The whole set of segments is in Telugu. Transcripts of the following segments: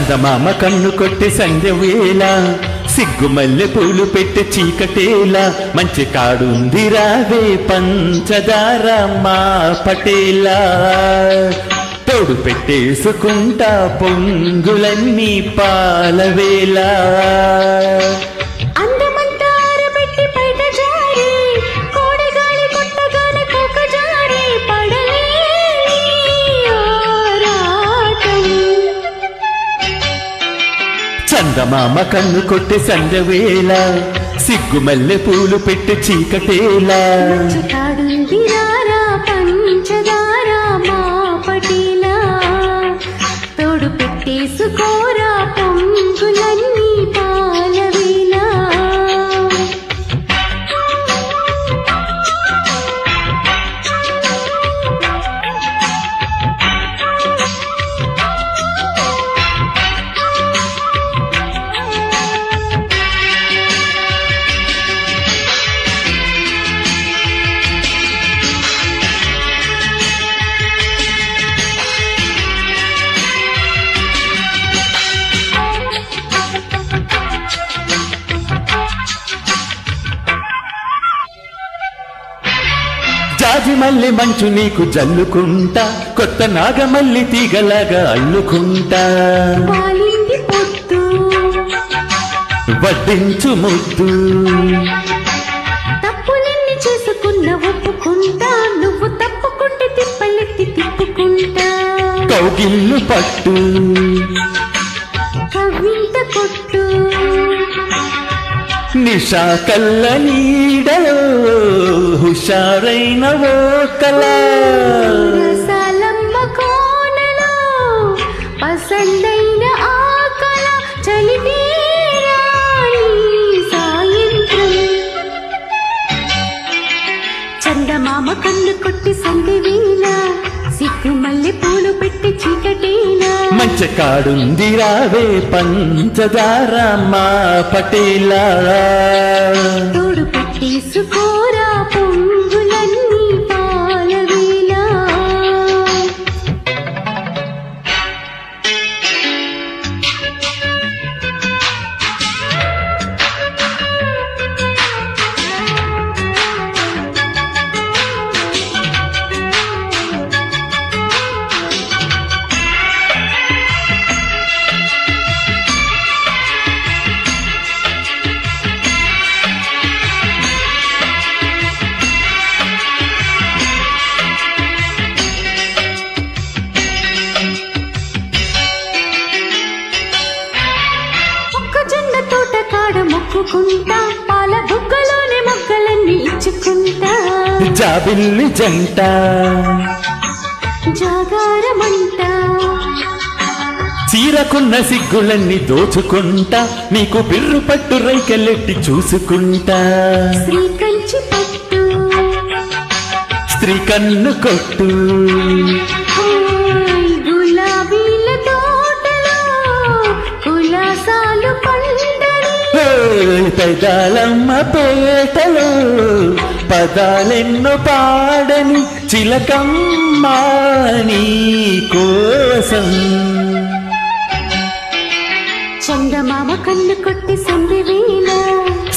చందమామ కన్ను కొట్టి సంధ్య వేళ సిగ్గుమల్లె పూలు పెట్టి చీకటేలా మంచి కాడుంది రావే పంచదార మా పటేలా తోడు పెట్టేసుకుంటా పొంగులన్నీ పాలవేలా చందమామ కన్ను కొట్టి సంధ్య వేళ సిగ్గుమల్లె పూలు పెట్టి చీకటేలా తోడు పెట్టేసుకోరా పొంగులన్నీ పాలవేలా జాజి మల్లి మంచు నీకు జల్లుకుంటా కొత్త నాగమల్లి తీగలాగా అల్లుకుంటా వడ్డించు ముద్దు తప్పులెన్ని చేసుకున్న ఒప్పుకుంటా నువ్వు తప్పుకుంటే తిప్పలెత్తి తిప్పుకుంటా కౌగిల్లు పట్టు కవింత కొట్టు నిషా కల్ల నీడలో హుషారైన ఓ కళ రసాలమ్మ కోనలో పసందైన ఆకల చలివేరాని సాయంత్రం చందమామ కన్ను కొట్టి సంధ్య వేళ సిగ్గుమల్లె పూలు పెట్టి చీకటేలా మంచి కాడుంది రావే పంచదార మా పటేలా తోడు పెట్టేసుకోరా పొంగులన్నీ పాలవేలా మొక్కుకుంటా పాల బుగ్గలోనే మొక్కలన్నీ ఇచ్చుకుంటా జాబిల్లి జంట జాగారమంట చీరకున్న సిగ్గులన్నీ దోచుకుంటా నీకు బిర్రు పట్టు రైకెల్లెట్టి చూసుకుంటా శ్రీకంచి పట్టు స్త్రీ కన్ను కొట్టు గులాబీల తోటలో కులాసాలు పెదాలమ్మ పేటలో పదాలెన్నో పాడని చిలకమ్మ నీ కోసం చందమామ కన్ను కొట్టి సంధ్య వేళ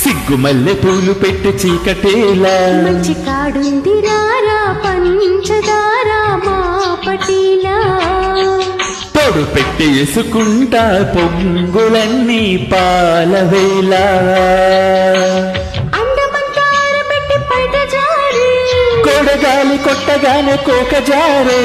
సిగ్గుమల్లె పూలు పెట్టి చీకటేలా మంచి కాడుంది రారా పంచదార మా పటేలా తోడు పెట్టేసుకుంటా పొంగులన్నీ పాలవేలా అందమంతార పెట్టి పైట జారి కొడగాలి కొట్టగానే కోక జారే